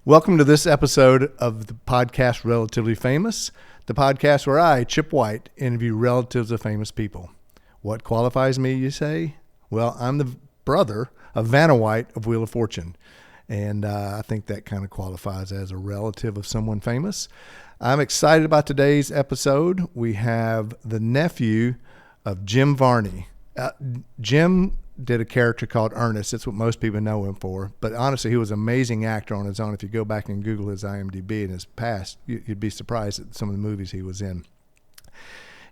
Welcome to this episode of the podcast Relatively Famous, the podcast where I, Chip White, interview relatives of famous people. What qualifies me, you say? Well, I'm the brother of Vanna White of Wheel of Fortune, and I think that kind of qualifies as a relative of someone famous. I'm excited about today's episode. We have the nephew of Jim Varney. Jim did a character called Ernest. That's what most people know him for. But honestly, he was an amazing actor on his own. If you go back and Google his IMDb and his past, you'd be surprised at some of the movies he was in.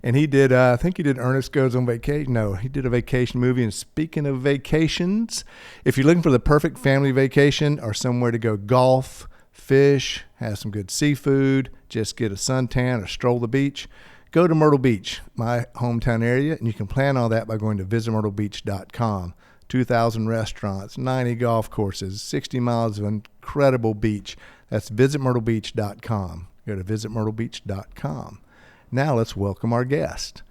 And he did, I think he did Ernest Goes on Vacation. No, he did a vacation movie. And speaking of vacations, if you're looking for the perfect family vacation or somewhere to go golf, fish, have some good seafood, just get a suntan or stroll the beach, go to Myrtle Beach, my hometown area, and you can plan all that by going to visitmyrtlebeach.com. 2,000 restaurants, 90 golf courses, 60 miles of incredible beach. That's visitmyrtlebeach.com. Go to visitmyrtlebeach.com. Now let's welcome our guest,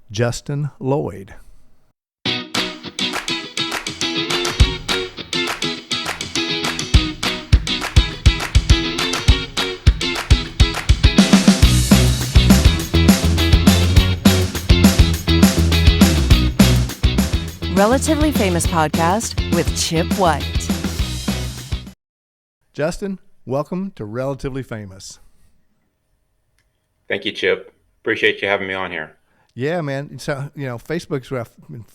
Justin Lloyd. Relatively Famous Podcast with Chip White. Justin, welcome to Relatively Famous. Thank you, Chip. Appreciate you having me on here. Yeah, man. So, Facebook's where I've been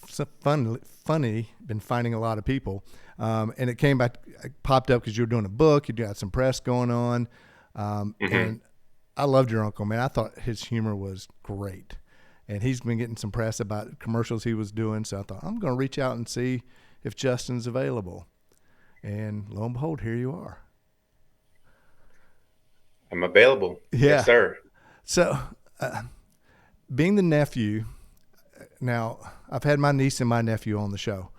funny, been finding a lot of people. And it popped up because you were doing a book, you got some press going on. And I loved your uncle, man. I thought his humor was great. And he's been getting some press about commercials he was doing. So I thought, I'm going to reach out and see if Justin's available. And lo and behold, here you are. I'm available. Yeah. Yes, sir. So being the nephew, now I've had my niece and my nephew on the show.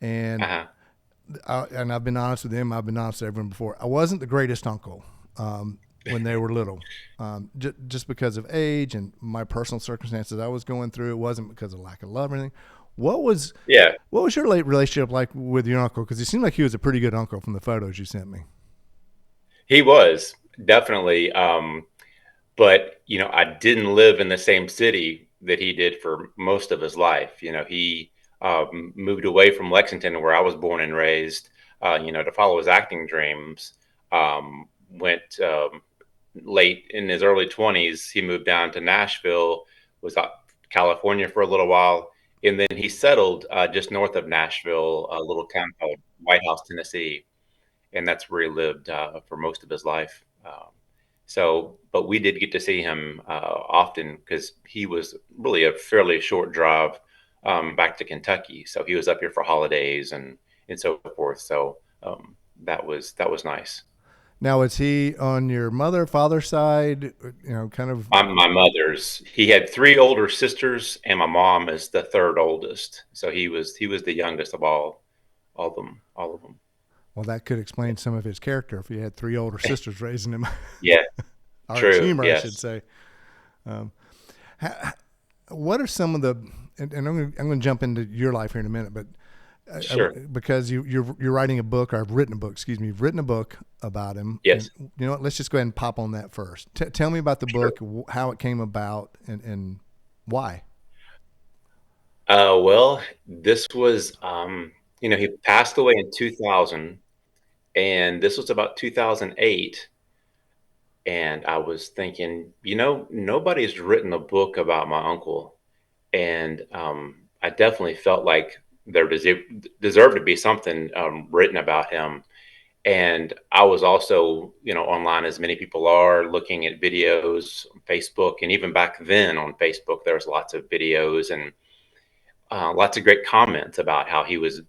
And and I've been honest with them. I've been honest with everyone before. I wasn't the greatest uncle. When they were little, just because of age and my personal circumstances I was going through. It wasn't because of lack of love or anything. What was your late relationship like with your uncle? Because he seemed like he was a pretty good uncle from the photos you sent me. He was definitely, but I didn't live in the same city that he did for most of his life. He moved away from Lexington, where I was born and raised, to follow his acting dreams. Went late in his early 20s, he moved down to Nashville, was out California for a little while, and then he settled just north of Nashville, a little town called White House, Tennessee, and that's where he lived for most of his life. But we did get to see him often because he was really a fairly short drive back to Kentucky, so he was up here for holidays and so forth. So that was nice. Now, is he on your father's side? Kind of. On my mother's. He had three older sisters, and my mom is the third oldest. So he was the youngest of all of them. Well, that could explain some of his character if he had three older sisters raising him. Yeah, true. Humor, yes. I should say. What are some of the? And I'm going to jump into your life here in a minute, but. Sure. Because you're writing a book, or I've written a book. Excuse me, you've written a book about him. Yes. And, you know what? Let's just go ahead and pop on that first. Tell me about the book, how it came about, and why. Well, this was, he passed away in 2000, and this was about 2008. And I was thinking, nobody's written a book about my uncle, and I definitely felt like there deserved to be something written about him. And I was also, online, as many people are, looking at videos on Facebook. And even back then on Facebook, there was lots of videos and lots of great comments about how he was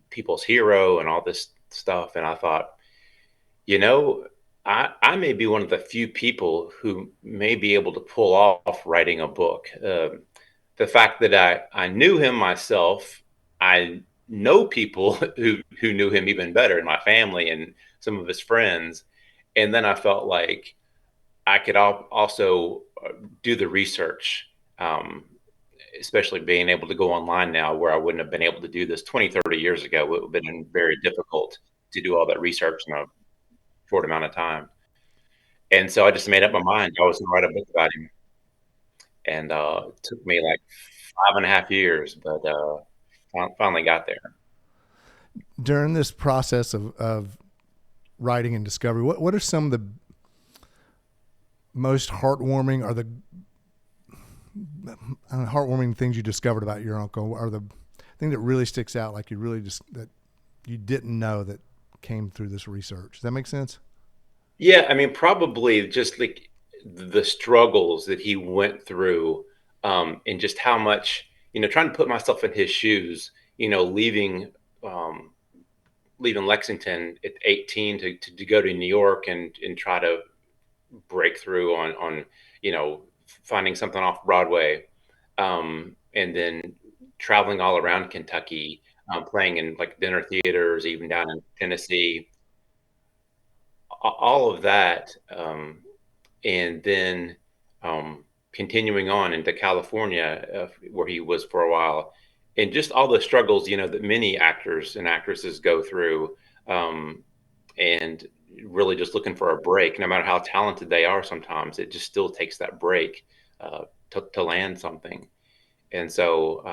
people's hero and all this stuff. And I thought, I may be one of the few people who may be able to pull off writing a book. The fact that I knew him myself, I know people who knew him even better in my family and some of his friends. And then I felt like I could also do the research, especially being able to go online now, where I wouldn't have been able to do this 20, 30 years ago. It would have been very difficult to do all that research in a short amount of time. And so I just made up my mind. I was going to write a book about him. And it took me like 5.5 years, but finally got there. During this process of writing and discovery, what are some of the most heartwarming or the heartwarming things you discovered about your uncle, or the thing that really sticks out, like you really just that you didn't know that came through this research? Does that make sense? Yeah, I mean, probably just like the struggles that he went through, and just how much, trying to put myself in his shoes, um, leaving Lexington at 18 to go to New York and try to break through on finding something off Broadway, and then traveling all around Kentucky, playing in like dinner theaters, even down in Tennessee, all of that, and then continuing on into California, where he was for a while, and just all the struggles that many actors and actresses go through, and really just looking for a break. No matter how talented they are, sometimes it just still takes that break to land something. And so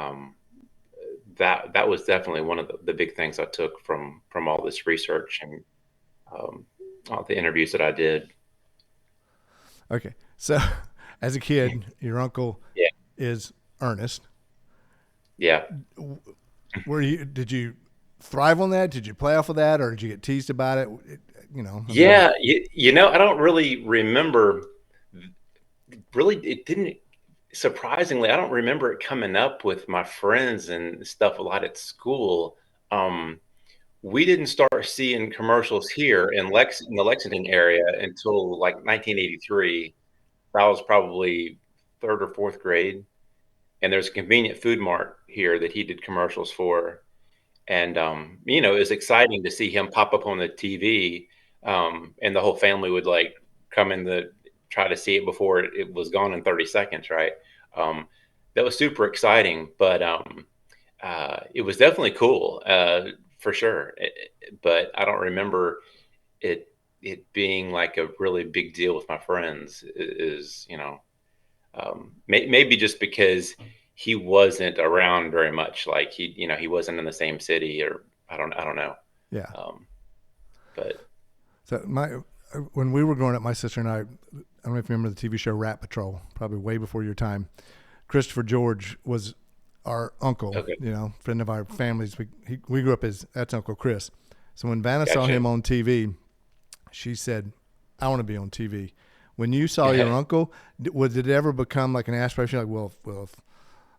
that was definitely one of the big things I took from all this research and all the interviews that I did. Okay, so as a kid, your uncle Yeah, is Ernest. yeah, Did you thrive on that? Did you play off of that, or did you get teased about it? I mean, yeah. I don't really remember. Really, it didn't. Surprisingly, I don't remember it coming up with my friends and stuff a lot at school. Um, we didn't start seeing commercials here in the Lexington area until like 1983. That was probably third or fourth grade. And there's a convenient food mart here that he did commercials for. And it was exciting to see him pop up on the TV, and the whole family would like come in the try to see it before it was gone in 30 seconds, right? Um, that was super exciting, but it was definitely cool, for sure. But I don't remember it it being like a really big deal with my friends. Is maybe just because he wasn't around very much. Like he wasn't in the same city, or I don't know. yeah. Um, but So when we were growing up, my sister and I don't know if you remember the TV show Rat Patrol, probably way before your time. Christopher George was our uncle, okay, friend of our families. We grew up as that's Uncle Chris. So when Vanna saw gotcha. him on TV, she said, "I want to be on TV." When you saw your uncle, did it ever become like an aspiration? Like, well, if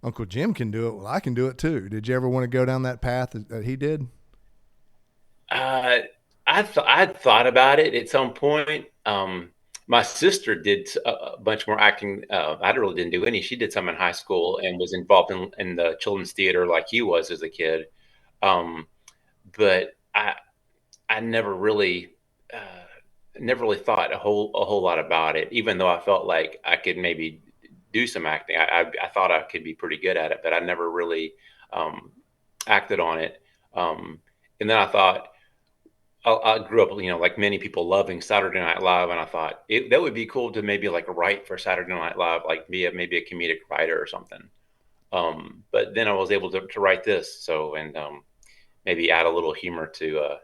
Uncle Jim can do it, well, I can do it too. Did you ever want to go down that path that he did? Uh, I'd thought about it at some point. My sister did a bunch more acting. I really didn't do any. She did some in high school and was involved in the children's theater like he was as a kid. Um, but I uh, never really thought a whole lot about it. Even though I felt like I could maybe do some acting, I thought I could be pretty good at it, but I never really um, acted on it. And then I thought I grew up, like many people, loving Saturday Night Live, and I thought that would be cool to maybe like write for Saturday Night Live, like be maybe a comedic writer or something. But then I was able to write this, so and maybe add a little humor to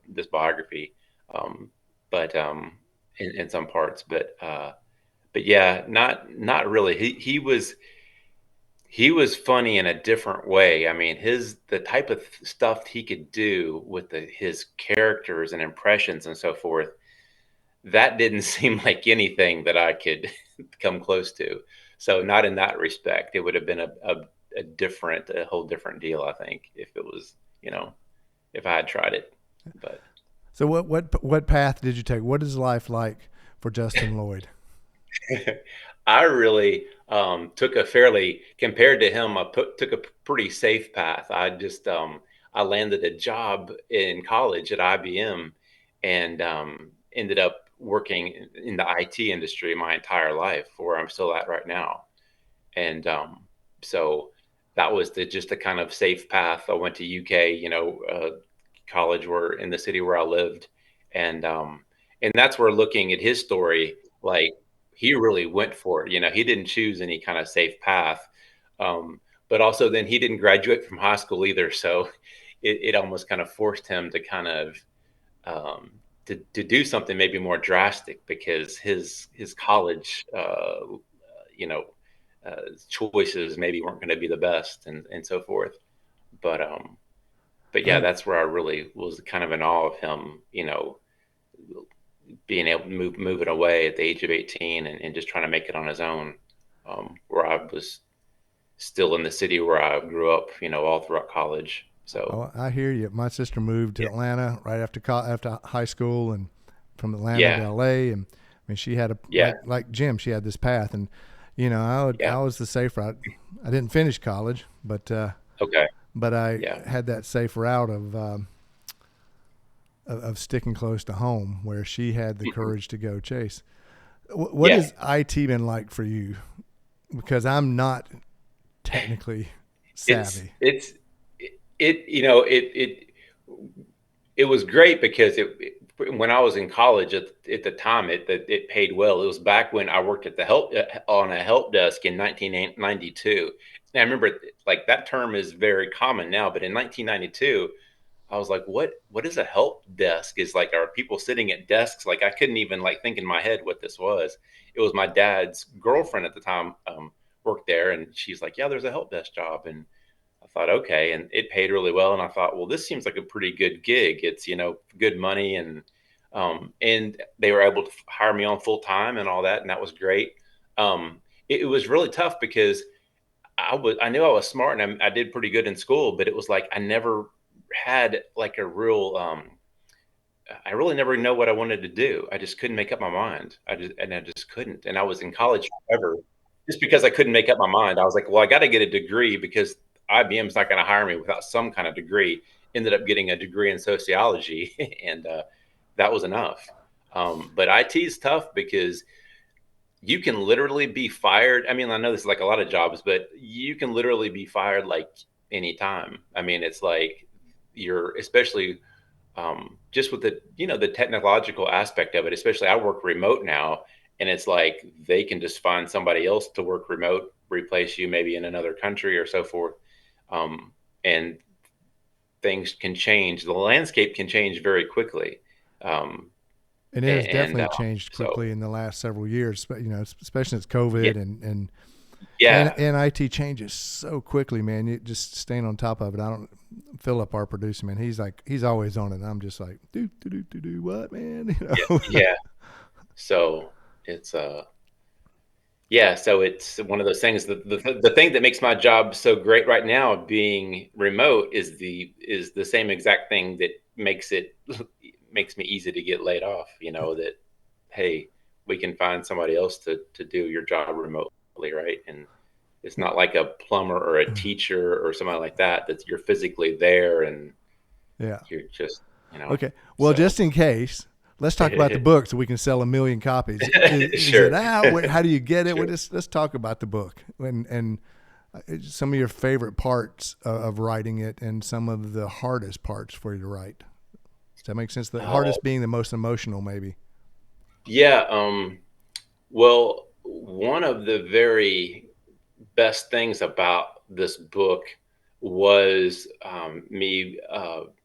this biography, um, but in some parts, but yeah, not really. He was funny in a different way. I mean, the type of stuff he could do with his characters and impressions and so forth, that didn't seem like anything that I could come close to. So not in that respect. It would have been a whole different deal, I think, if it was, if I had tried it. But So what path did you take? What is life like for Justin Lloyd? I really took a fairly, compared to him, took a pretty safe path. I landed a job in college at IBM, and ended up working in the IT industry my entire life, where I'm still at right now. And so that was just the kind of safe path. I went to UK, college where in the city where I lived, And that's where, looking at his story, like, he really went for it. He didn't choose any kind of safe path. But also, then he didn't graduate from high school either. So it almost kind of forced him to kind of, um, to do something maybe more drastic, because his college, you know, choices maybe weren't going to be the best, and so forth. But but yeah, Oh, that's where I really was kind of in awe of him, being able to move it away at the age of 18, and just trying to make it on his own. Where I was still in the city where I grew up, all throughout college. So oh, I hear you. My sister moved to yeah, Atlanta right after high school, and from Atlanta to yeah, LA. And I mean, she had a yeah, like Jim. She had this path, and yeah. I was the safe route. I didn't finish college, Okay. but I Yeah. had that safe route of sticking close to home, where she had the Mhm. courage to go chase. What Yeah. has IT been like for you? Because I'm not technically It's savvy. it's it you know it was great because when I was in college at the time, it paid well. It was back when I worked at the help on a help desk in 1992. And I remember, like, that term is very common now, but in 1992, I was like, what is a help desk? Is like, are people sitting at desks? Like, I couldn't even, like, think in my head what this was. It was my dad's girlfriend at the time, worked there, and she's like, yeah, there's a help desk job. And I thought, okay, and it paid really well. And I thought, well, this seems like a pretty good gig. It's, good money, and they were able to hire me on full time and all that, and that was great. It was really tough because I knew I was smart, and I did pretty good in school, but it was like I never had, like, a real, I really never know what I wanted to do. I just couldn't make up my mind. I just couldn't. And I was in college forever just because I couldn't make up my mind. I was like, well, I got to get a degree because IBM's not going to hire me without some kind of degree. Ended up getting a degree in sociology, and that was enough. But IT is tough because you can literally be fired. I mean, I know this is like a lot of jobs, but you can literally be fired like anytime. I mean, it's like, you're, especially, just with the technological aspect of it. Especially, I work remote now, and it's like they can just find somebody else to work remote, replace you maybe in another country or so forth. And things can change. The landscape can change very quickly. Um, And it has and definitely changed so quickly in the last several years, but especially since yeah, COVID and yeah, IT changes so quickly, man. You just staying on top of it. I don't Philip, our producer, man. He's always on it. And I'm just like, do what, man? yeah, yeah. So it's yeah, so it's one of those things. The thing that makes my job so great right now, being remote, is the same exact thing that makes me easy to get laid off. That, hey, we can find somebody else to do your job remotely, right? And it's not like a plumber or a teacher or somebody like that you're physically there, and Yeah. you're just, Okay. Well, so just in case, let's talk about the book so we can sell 1 million copies. Is it sure, out? How do you get it? sure. Let's talk about the book and some of your favorite parts of writing it and some of the hardest parts for you to write. Does that make sense? The Oh, hardest being the most emotional, maybe. yeah. Well, one of the very best things about this book was, me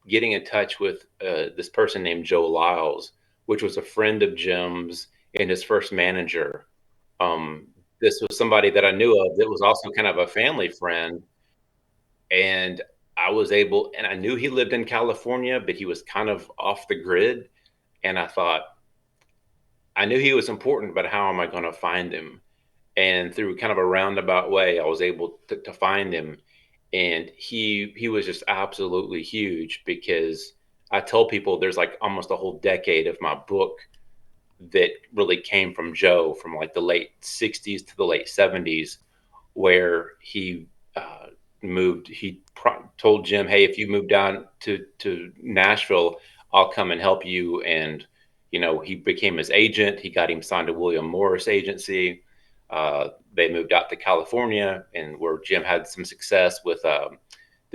getting in touch with this person named Joe Lyles, which was a friend of Jim's and his first manager. This was somebody that I knew of that was also kind of a family friend, and and I knew he lived in California, but he was kind of off the grid. And I thought, I knew he was important, but how am I going to find him? And through kind of a roundabout way, I was able to find him. And he was just absolutely huge, because I tell people there's like almost a whole decade of my book that really came from Joe, from like the late 60s to the late 70s, where he moved. He told Jim, hey, if you move down to Nashville, I'll come and help you. And he became his agent. He got him signed to William Morris Agency. They moved out to California, and where Jim had some success with the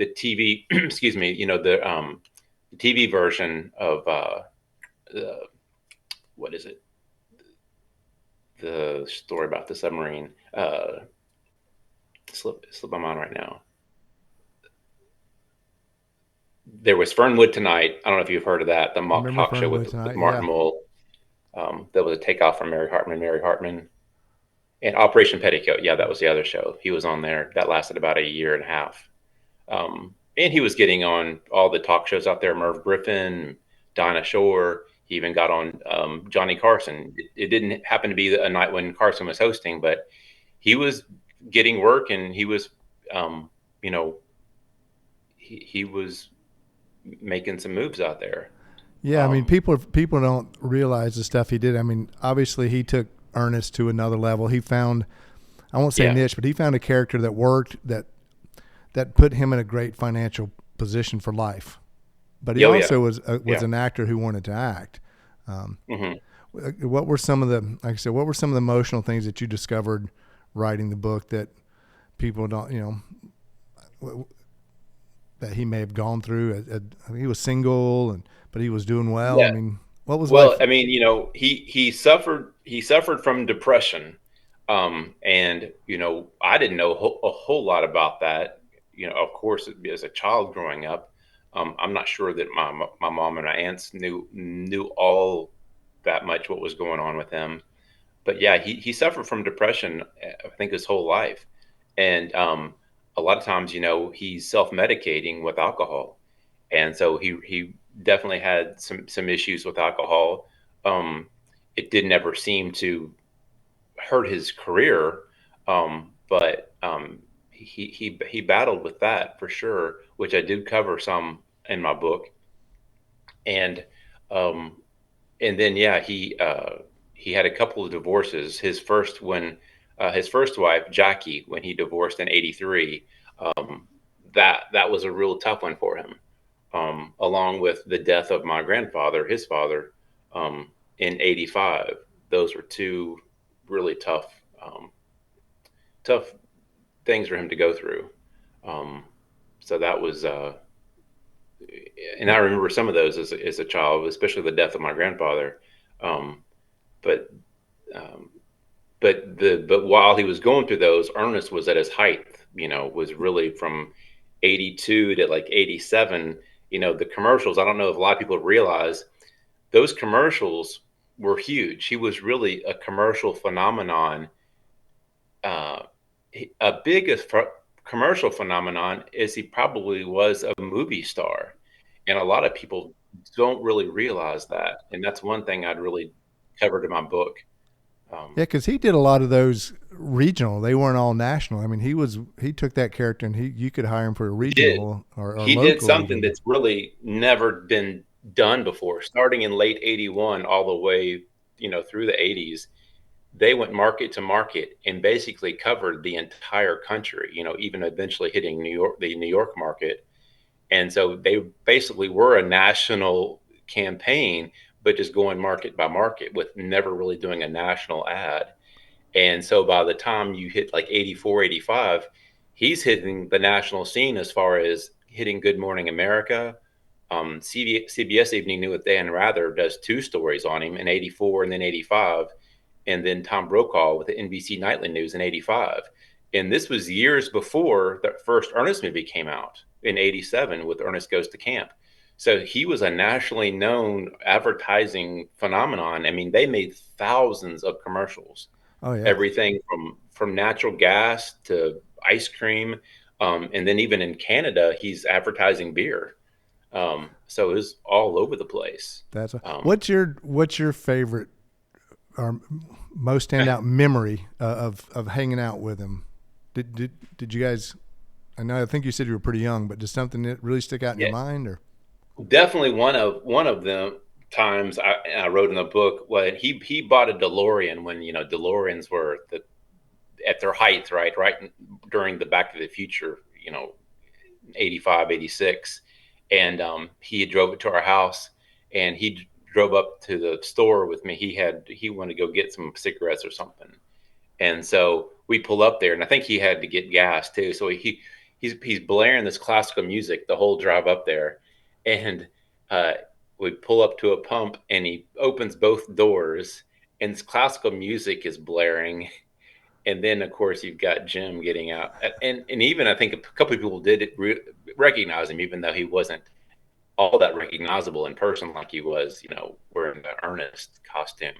TV, excuse me, the TV version of what is it? The story about the submarine. Slip my mind right now. There was Fernwood Tonight. I don't know if you've heard of that. The mock talk show with Martin Mull. That was a takeoff from Mary Hartman. And Operation Petticoat. Yeah, that was the other show. He was on there. That lasted about a year and a half. And he was getting on all the talk shows out there, Merv Griffin, Dinah Shore. He even got on Johnny Carson. It didn't happen to be a night when Carson was hosting, but he was getting work, and he was, he was making some moves out there. Yeah, I mean, people don't realize the stuff he did. I mean, obviously he took Ernest to another level. He found, I won't say niche, but he found a character that worked, that put him in a great financial position for life. But he also was an actor who wanted to act. What were some of the, like I said, what were some of the emotional things that you discovered writing the book that people don't, that he may have gone through? He was single, but he was doing well. Yeah. I mean, what was life? I mean, he suffered from depression, and I didn't know a whole lot about that. Of course, as a child growing up, I'm not sure that my mom and my aunts knew all that much what was going on with him. But yeah, he suffered from depression, I think, his whole life, and a lot of times, he's self-medicating with alcohol, and so he definitely had some issues with alcohol. It didn't ever seem to hurt his career, but he battled with that for sure, which I did cover some in my book. And then he had a couple of divorces. His first wife, Jackie, when he divorced in '83, that was a real tough one for him. Along with the death of my grandfather, his father, in '85. Those were two really tough things for him to go through. So that was, and I remember some of those as a child, especially the death of my grandfather. But while he was going through those, Ernest was at his height. Was really from '82 to like '87. The commercials. I don't know if a lot of people realize those commercials were huge. He was really a commercial phenomenon. A big commercial phenomenon is he probably was a movie star, and a lot of people don't really realize that. And that's one thing I'd really covered in my book. Because he did a lot of those regional. They weren't all national. I mean, he took that character, and you could hire him for a regional or he local. Did something that's really never been done before. Starting in late '81 all the way, through the '80s, they went market to market and basically covered the entire country. Even eventually hitting the New York market. And so they basically were a national campaign, but just going market by market with never really doing a national ad. And so by the time you hit like '84, '85, he's hitting the national scene as far as hitting Good Morning America. CBS Evening News with Dan Rather does 2 stories on him in '84 and then '85. And then Tom Brokaw with the NBC Nightly News in '85. And this was years before the first Ernest movie came out in '87 with Ernest Goes to Camp. So he was a nationally known advertising phenomenon. I mean, they made thousands of commercials. Oh, yeah. Everything from natural gas to ice cream. And then even in Canada, he's advertising beer. So it was all over the place. What's your favorite or most standout memory of hanging out with him? Did you guys? I think you said you were pretty young, but does something that really stick out in your mind? Or definitely one of them times I wrote in the book when he bought a Delorean when DeLoreans were at their height, right during the Back to the Future, '85, '86, and he drove it to our house, and he drove up to the store with me. He wanted to go get some cigarettes or something. And so we pull up there, and I think he had to get gas too. So he's blaring this classical music the whole drive up there. And we pull up to a pump and he opens both doors and this classical music is blaring. And then, of course, you've got Jim getting out. And even I think a couple of people did recognize him, even though he wasn't all that recognizable in person like he was, wearing the Ernest costume.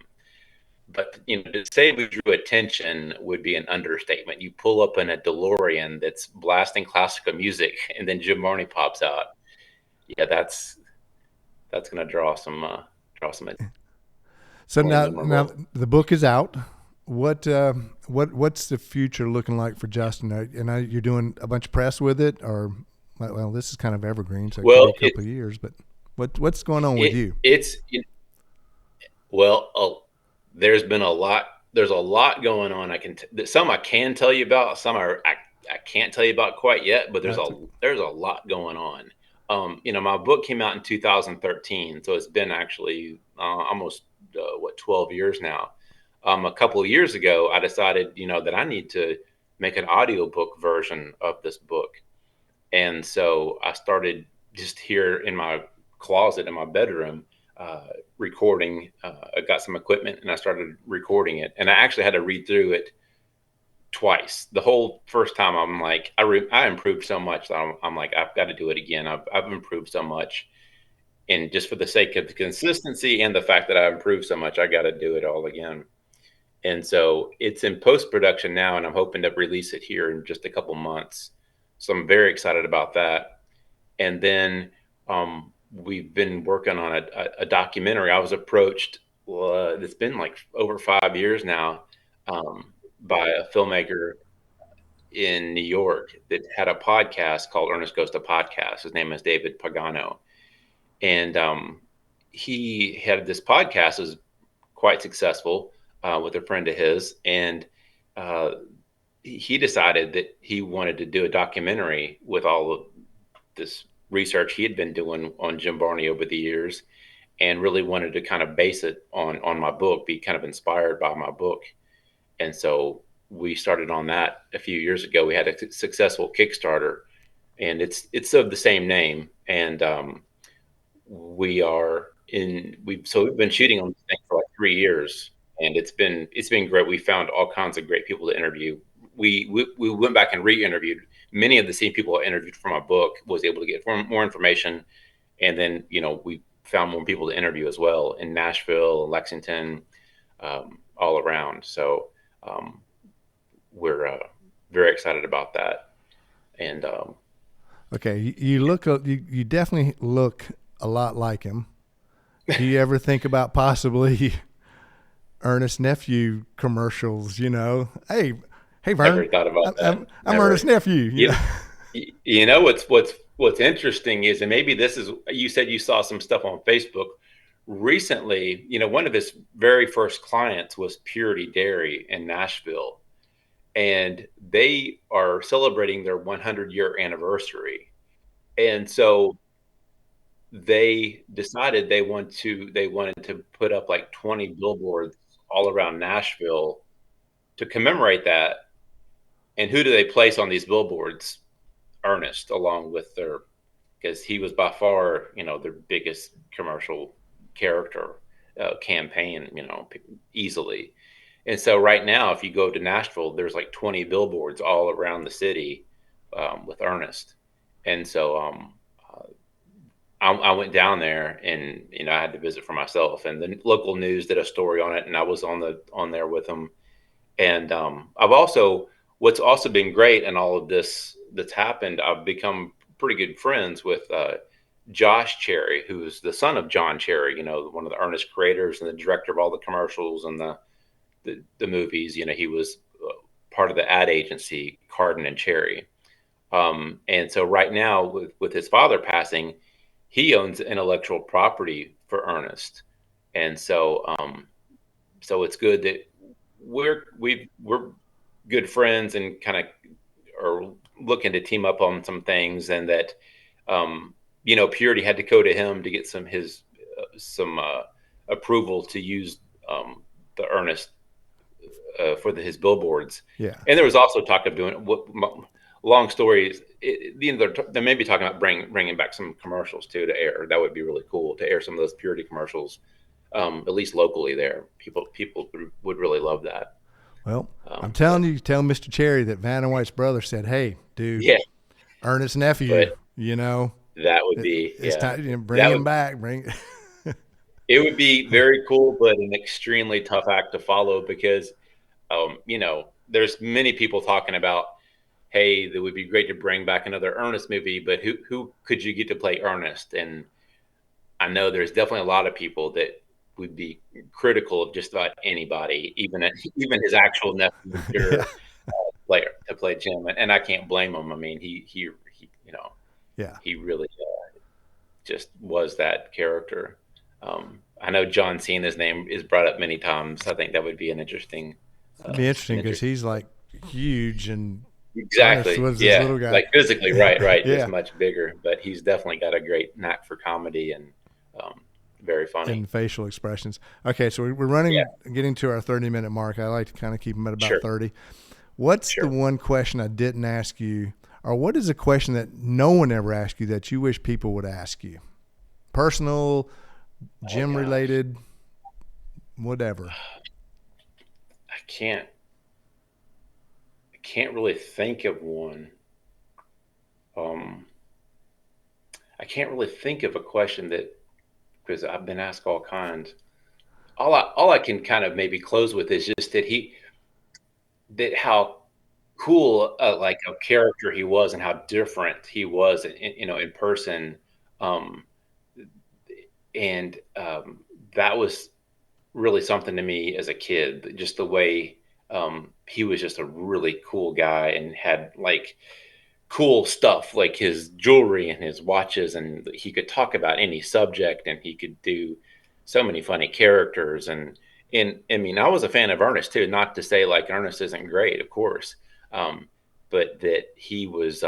But, to say we drew attention would be an understatement. You pull up in a Delorean that's blasting classical music and then Jim Varney pops out. Yeah, that's going to draw some So more now memorable. the book is out. What's the future looking like for Justin? And you're doing a bunch of press with it, or well, this is kind of evergreen, so it could be Well, a couple of years. But what's going on with you? it's well, there's been a lot. There's a lot going on. Some I can tell you about. Some I can't tell you about quite yet. But That's there's a lot going on. My book came out in 2013, so it's been actually almost 12 years now. A couple of years ago, I decided that I need to make an audiobook version of this book, and so I started just here in my closet in my bedroom recording. I got some equipment and I started recording it. And I actually had to read through it twice. The whole first time, I'm like, I improved so much that I'm like, I've got to do it again. I've improved so much. And just for the sake of the consistency and the fact that I improved so much, I got to do it all again. And so it's in post production now, and I'm hoping to release it here in just a couple months. So I'm very excited about that. And then we've been working on a documentary. I was approached, it's been like over 5 years now, by a filmmaker in New York that had a podcast called Ernest Goes to Podcast. His name is David Pagano. And he had this podcast that was quite successful with a friend of his. And he decided that he wanted to do a documentary with all of this research he had been doing on Jim Varney over the years, and really wanted to kind of base it on my book, be kind of inspired by my book. And so we started on that a few years ago. We had a successful Kickstarter, and it's of the same name. And we've been shooting on this thing for like 3 years, and it's been great. We found all kinds of great people to interview. We went back and re-interviewed many of the same people I interviewed for my book, was able to get more information. And then, we found more people to interview as well in Nashville, Lexington, all around. So we're very excited about that. And okay. You definitely look a lot like him. Do you ever think about possibly Ernest Nephew commercials? Hey, Vern, never thought about that. I'm Never. Ernest Nephew. What's interesting is, and maybe this is, you said you saw some stuff on Facebook recently. One of his very first clients was Purity Dairy in Nashville, and they are celebrating their 100-year anniversary. And so they decided they wanted to put up like 20 billboards all around Nashville to commemorate that. And who do they place on these billboards? Ernest, along with because he was by far, their biggest commercial character, campaign, easily. And so right now, if you go to Nashville, there's like 20 billboards all around the city with Ernest. And so I went down there, and I had to visit for myself. And the local news did a story on it, and I was on there with them. And what's also been great in all of this that's happened, I've become pretty good friends with Josh Cherry, who's the son of John Cherry, one of the Ernest creators and the director of all the commercials and the movies. He was part of the ad agency Carden and Cherry. And so right now, with his father passing, he owns intellectual property for Ernest. And so so it's good that we're good friends and kind of are looking to team up on some things, and that Purity had to go to him to get some approval to use the Ernest for his billboards. Yeah. And there was also talk of doing long stories. they may be talking about bringing back some commercials too to air. That would be really cool to air some of those purity commercials, at least locally there. People would really love that. Well, I'm telling you, tell Mr. Cherry that Vanna White's brother said, "Hey, dude, Yeah, Ernest's nephew, but you know, that would be it's time, bring that him would back. Bring." it would be very cool, but an extremely tough act to follow because there's many people talking about, hey, that would be great to bring back another Ernest movie, but who could you get to play Ernest? And I know there's definitely a lot of people that would be critical of just about anybody, even his actual nephew, Yeah, player to play Jim, and I can't blame him. I mean, he yeah. he really just was that character. I know John Cena's name is brought up many times. I think that would be an interesting. It'd be interesting because he's like huge, and Ernest Exactly. was this Yeah. little guy. Like physically, right. Just Yeah, much bigger, but he's definitely got a great knack for comedy and very funny. and facial expressions. Okay, so we're Yeah. getting to our 30-minute mark. I like to kind of keep them at about Sure. 30. What's the Sure. one question I didn't ask you, or what is a question that no one ever asked you that you wish people would ask you? Personal, gym gosh. related, whatever. I can't really think of one. I can't really think of a question that, because I've been asked all kinds. All I can kind of maybe close with is just that how cool like a character he was and how different he was in person. Um, and that was really something to me as a kid, just the way he was just a really cool guy and had like cool stuff like his jewelry and his watches, and he could talk about any subject and he could do so many funny characters. And I mean, I was a fan of Ernest too, not to say like Ernest isn't great, of course, but that he was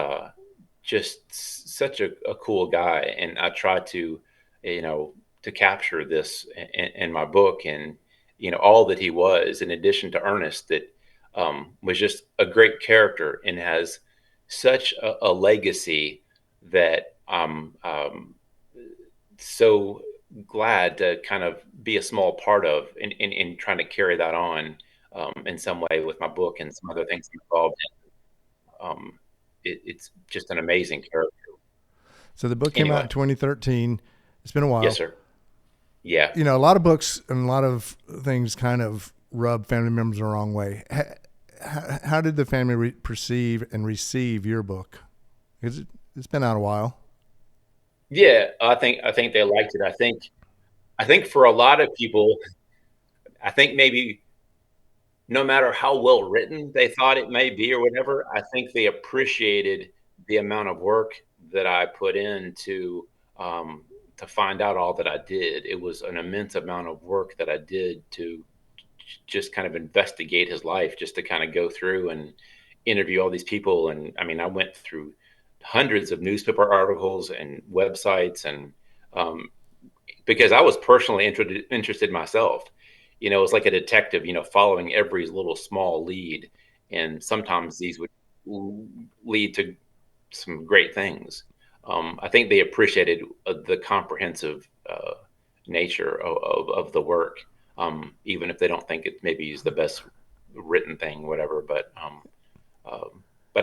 just such a cool guy. And I tried to, to capture this in my book, and all that he was, in addition to Ernest, that was just a great character and has such a legacy that I'm so glad to kind of be a small part of in trying to carry that on in some way with my book and some other things involved in. It's just an amazing character. So the book came out in Anyway, 2013. It's been a yes, while. sir. Yeah. A lot of books and a lot of things kind of rub family members the wrong way. How did the family perceive and receive your book? Because it's been out a while. Yeah, I think they liked it. I think for a lot of people, I think maybe no matter how well written they thought it may be or whatever, I think they appreciated the amount of work that I put in to find out all that I did. It was an immense amount of work that I did to just kind of investigate his life, just to kind of go through and interview all these people. And I mean, I went through hundreds of newspaper articles and websites, and um, because I was personally interested myself. It's like a detective, following every little small lead, and sometimes these would lead to some great things. I think they appreciated the comprehensive nature of the work, even if they don't think it maybe is the best written thing, whatever. But I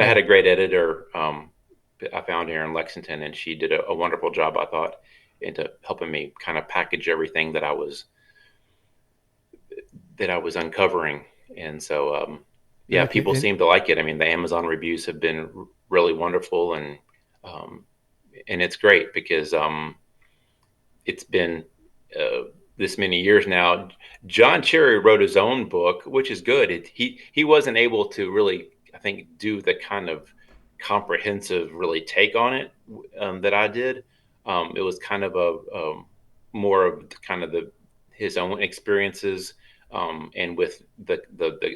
had Hey, a great editor. I found here in Lexington, and she did a wonderful job, I thought, into helping me kind of package everything that I was uncovering. And so, yeah, Rick, people seem to like it. I mean, the Amazon reviews have been really wonderful, um, and it's great because it's been this many years now. John Cherry wrote his own book, which is good. He wasn't able to really, I think, do the kind of comprehensive really take on it that I did. It was kind of more of kind of his own experiences, and with the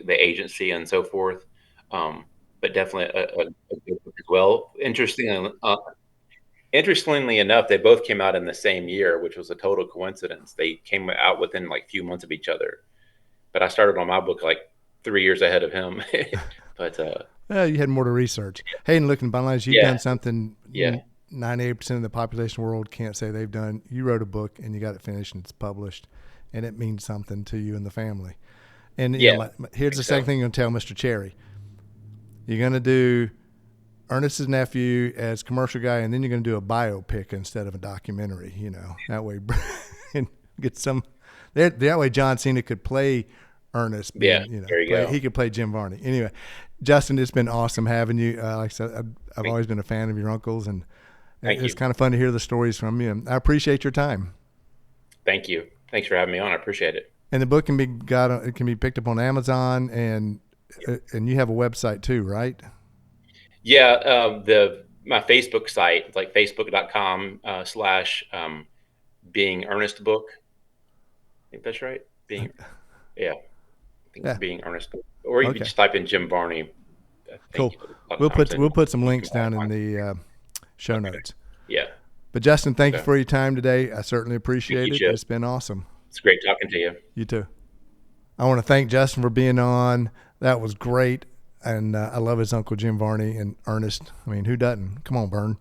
agency and so forth. But definitely a good book as well. Interestingly enough, they both came out in the same year, which was a total coincidence. They came out within like a few months of each other. But I started on my book like 3 years ahead of him. But Well, you had more to research. Hey, and looking bottom lines, you've done something 98% of the population world can't say they've done. You wrote a book and you got it finished and it's published, and it means something to you and the family. And you know, here's the second thing you're going to tell Mr. Cherry. You're going to do Ernest's nephew as commercial guy, and then you're going to do a biopic instead of a documentary, you know. That way, and get some. That way John Cena could play Ernest. There you go. He could play Jim Varney. Anyway, Justin, it's been awesome having you. Like I said, I've always been a fan of your uncles, and it's kind of fun to hear the stories from you. I appreciate your time. Thank you. Thanks for having me on. I appreciate it. And the book can be picked up on Amazon, and you have a website too, right? Yeah, my Facebook site, like facebook.com / Being Ernest book. I think that's right. Being Ernest book. Or you can just type in Jim Varney. Cool. We'll put some links down in the show notes. Yeah. But Justin, thank you for your time today. I certainly appreciate it. It's been awesome. It's great talking to you. You too. I want to thank Justin for being on. That was great. And I love his uncle Jim Varney and Ernest. I mean, who doesn't? Come on, Vern.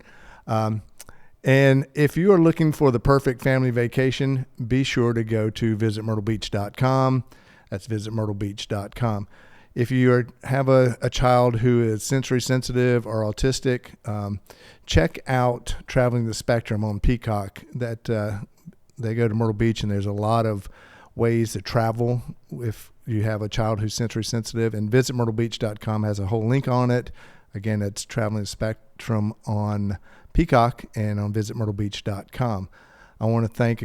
And if you are looking for the perfect family vacation, be sure to go to visitmyrtlebeach.com. That's visitmyrtlebeach.com. If you have a child who is sensory sensitive or autistic, check out Traveling the Spectrum on Peacock. That they go to Myrtle Beach, and there's a lot of ways to travel if you have a child who's sensory sensitive. And visitmyrtlebeach.com has a whole link on it. Again, it's Traveling the Spectrum on Peacock and on visitmyrtlebeach.com. I want to thank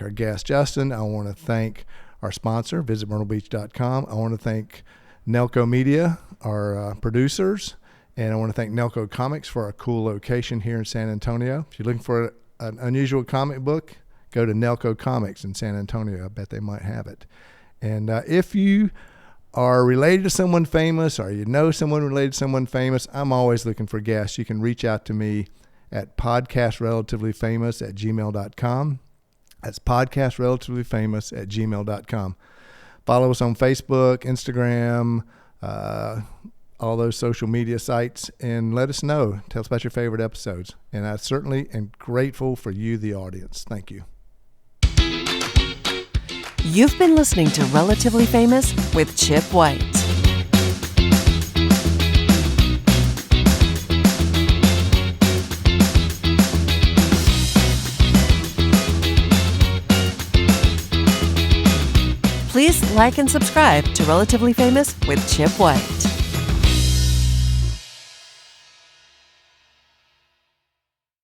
our guest, Justin. I want to thank our sponsor, visitmyrtlebeach.com. I want to thank Nelco Media, our producers, and I want to thank Nelco Comics for our cool location here in San Antonio. If you're looking for an unusual comic book, go to Nelco Comics in San Antonio. I bet they might have it. And if you are related to someone famous or you know someone related to someone famous, I'm always looking for guests. You can reach out to me at podcastrelativelyfamous@gmail.com. That's podcastrelativelyfamous@gmail.com. Follow us on Facebook, Instagram, all those social media sites, and let us know. Tell us about your favorite episodes. And I certainly am grateful for you, the audience. Thank you. You've been listening to Relatively Famous with Chip White. Please like and subscribe to Relatively Famous with Chip White.